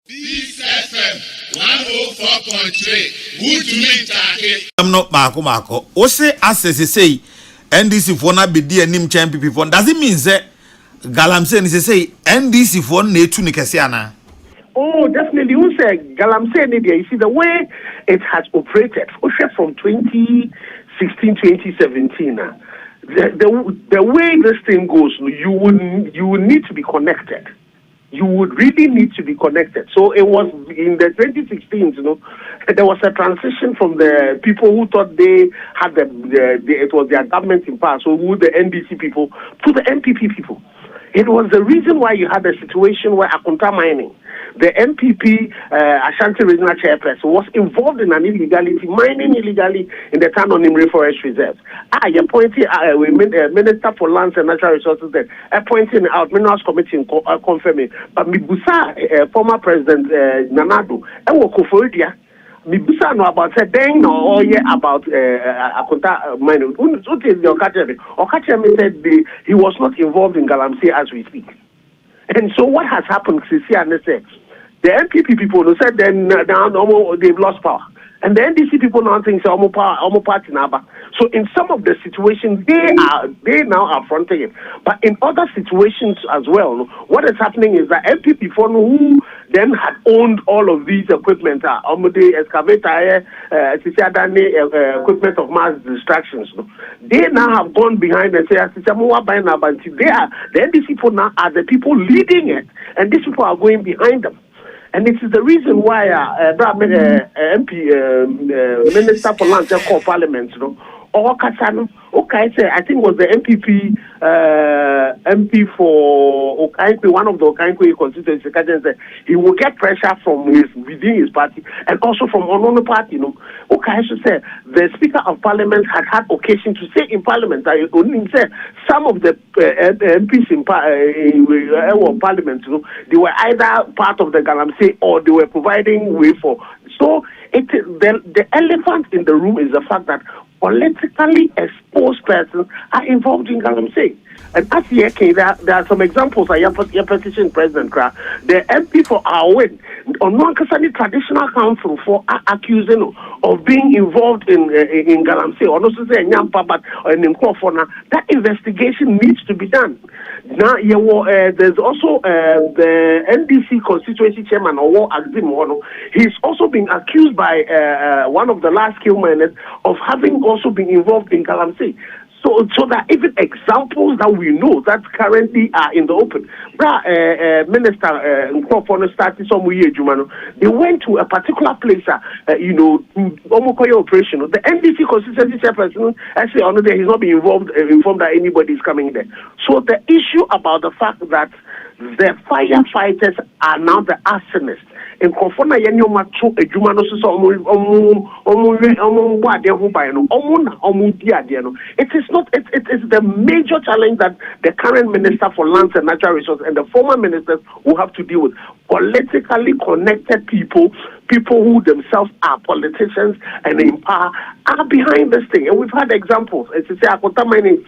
This FM 104.3. Good to meet you. I'm not Marco. O say say NDC for na be di anim champion for. Does it mean say Galamsey say NDC for ne tu ni kese ana? Oh, definitely. Who say Galamsey ni there? You see the way it has operated from 2016 2017. The way this thing goes, you would need to be connected. You would really need to be connected. So it was in the 2016, there was a transition from the people who thought they had it was their government in power, so who the NDC people, to the MPP people. It was the reason why you had a situation where Akunta Mining, the MPP Ashanti Regional Chairperson, was involved in an illegality, mining illegally in the town on Imre Forest Reserve. You appointed Minister for Lands and Natural Resources there, appointing out Minerals Committee confirming. But Mibusa, former President Nanado, and Wokoforidia, Mibusa no about saying no about Akunta mining. What is the Okachemi? Okachemi said he was not involved in Galamsey as we speak. And so what has happened, Sisi and the MPP people said then now they've lost power. And the NDC people now think so party number. So in some of the situations they now are fronting it. But in other situations as well, what is happening is that MPP people who then had owned all of these equipment, the excavator, equipment of mass distractions, they now have gone behind and say, they are the NDC people now are the people leading it, and these people are going behind them. And this is the reason why Minister for Lands called Parliament, or Kasano, I think it was the MP for Okankwe, one of the Okankwe constituency, he will get pressure from within his party and also from another party. Said the Speaker of Parliament had occasion to say in Parliament that only said some of the MPs in Parliament, they were either part of the Galamsey or they were providing way for. So the elephant in the room is the fact that politically exposed persons are involved in Galamsey. And as there are some examples. I have petition President Kra, the MP for our win on one traditional council for accusing of being involved in Galamsey, or not to say Nyampa, but in Nkrofona. That investigation needs to be done. Now, there's also the NDC constituency chairman, Owo Agzim. He's also been accused by one of the last kill miners of having also been involved in Galamsey. So that even examples that we know that currently are in the open. Minister Nkrofona started some year, they went to a particular place, to Omokoye operation. The NDC constituency chairperson, actually, he's not been informed that anybody is coming there. So the issue about the fact that the firefighters are now the arsonists. In Kofona Yanyoma to a Jumano it is not, it is the major challenge that the current Minister for Lands and Natural Resources and the former ministers will have to deal with. Politically connected people who themselves are politicians and in power are behind this thing. And we've had examples. It's to say, Akunta Mining,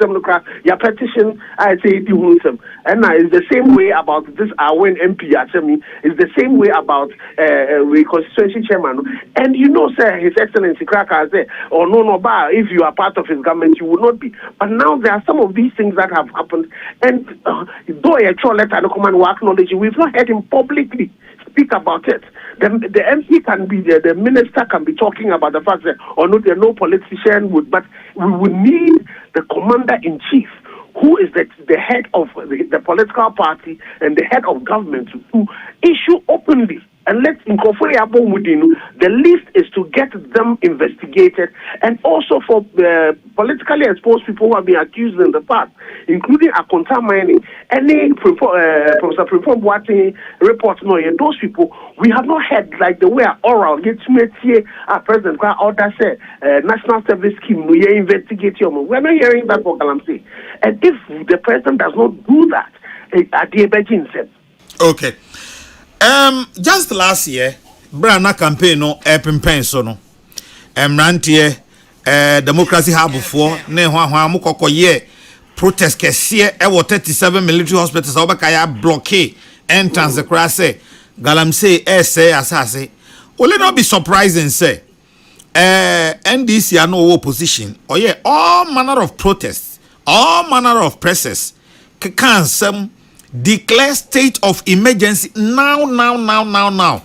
your petition, I say, and it's the same way about this Awen MP, it's the same way about constituency chairman. And sir, His Excellency Kraka said, if you are part of his government, you will not be. But now there are some of these things that have happened. And though a troll letter no command will acknowledge it, we've not heard him publicly speak about it. The MP can be there, the minister can be talking about the fact that, no politician would, but we would need the commander-in-chief, who is the head of the political party and the head of government, to issue openly. And let's incorporate the list is to get them investigated, and also for politically exposed people who have been accused in the past, including Akunta Mining, any Professor Prefon Boateng report. Those people we have not heard like the way oral President order say National Service Scheme we investigate. We're not hearing that for Galamsey, and if the president does not do that, Adiebeji said. Okay. Just last year, Brana campaign no epimpen so no. Rantie democracy hub for ne hwa mukoko ye protest kese e wo 37 military hospitals obakaya blockade entrance the crash say Galamsey say asase. Will it not be surprising, say? NDC are no opposition. Oh yeah, all manner of protests, all manner of presses can some declare state of emergency now.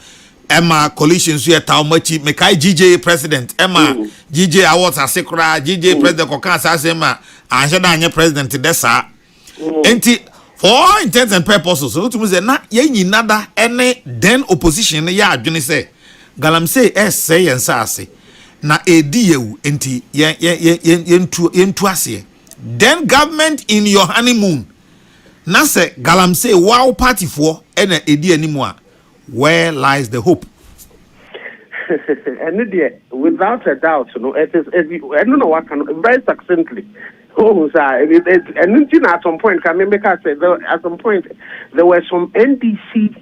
Emma coalitions here Taumachi Mekai GJ president Emma GJ awards asekura GJ president Kokansa Asema Anjada president Desa enti for all intents and purposes so to say na ye nada any then opposition ya adwene say Galamsey say yensa ase na edi yewu enti yentu ase then government in your honeymoon na say Galamsey wow party for ena edi animu a where lies the hope? And without a doubt, it is. I don't know what kind of very succinctly. Oh, and at some point, can make us say at some point there were some NDC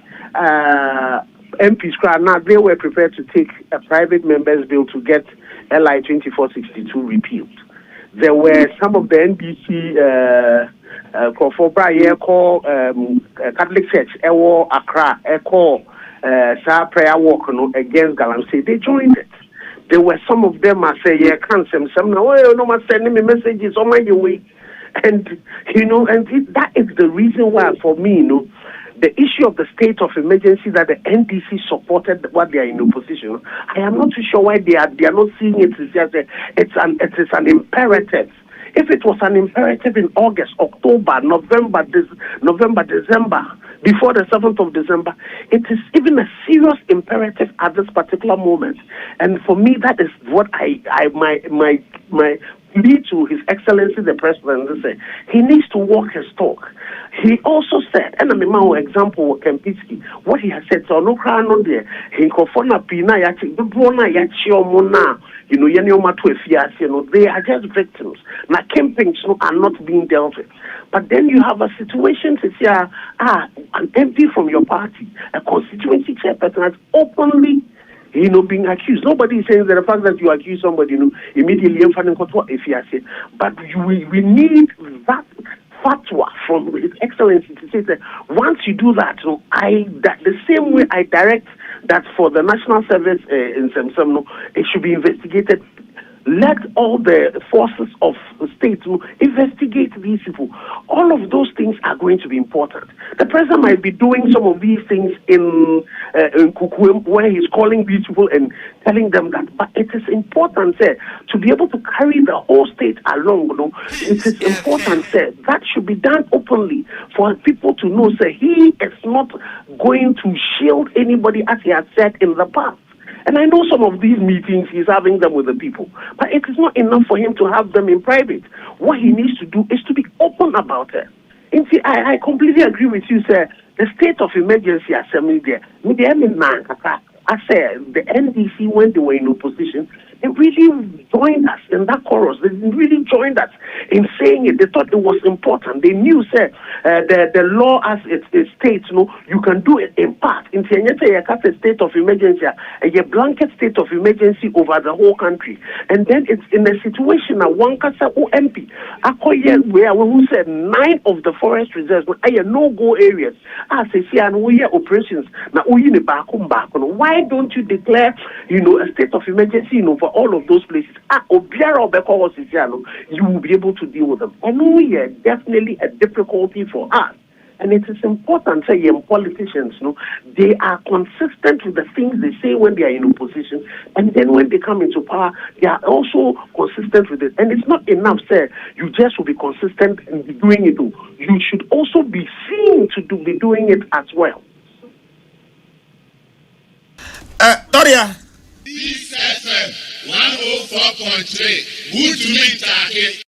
MPs. Now they were prepared to take a private members bill to get LI 2462 repealed. There were some of the NDC. For call Catholic Church, Accra, prayer walk against Galamsey. They joined it. There were some of them I say, yeah, can't some now, no sending me messages on my way. And that is the reason why for me, the issue of the state of emergency that the NDC supported while they are in opposition. I am not too sure why they are not seeing it as it is an imperative. If it was an imperative in August, October, November, December, before the 7th of December, it is even a serious imperative at this particular moment. And for me, that is what my plea to His Excellency the President say. He needs to walk his talk. He also said, and I'm a example of Kempinski, what he has said, so no crown on there, he confona pina yachi, the bona yachi mona, they are just victims. Now, campings are not being dealt with. But then you have a situation to say, an MP from your party, a constituency chairperson has openly being accused. Nobody is saying that the fact that you accuse somebody, immediately if you are saying, but we need that fatwa from His Excellency to say that once you do that, that the same way I direct that for the national service in Semsem, it should be investigated. Let all the forces of the state investigate these people. All of those things are going to be important. The president might be doing some of these things in Kukuem, where he's calling these people and telling them that. But it is important, to be able to carry the whole state along. It is important, that should be done openly for people to know, he is not going to shield anybody as he has said in the past. And I know some of these meetings, he's having them with the people. But it is not enough for him to have them in private. What he needs to do is to be open about it. And see, I completely agree with you, sir. The state of emergency assembly there. I said, the NDC, when they were in opposition, they really joined us in that chorus. They really joined us in saying it. They thought it was important. They knew, the law as it states, you can do it in part. In a state of emergency, a blanket state of emergency over the whole country. And then it's in a situation that one kasa MP, where who said 9 of the forest reserves are no-go areas. We operations. Why don't you declare, a state of emergency, for all of those places? You will be able to deal with them. I know definitely a difficulty for us. And it is important, politicians, they are consistent with the things they say when they are in opposition, and then when they come into power, they are also consistent with it. And it's not enough, you just will be consistent and be doing it. You should also be seen to be doing it as well. Toria. This FM 104.3. Good to meet you.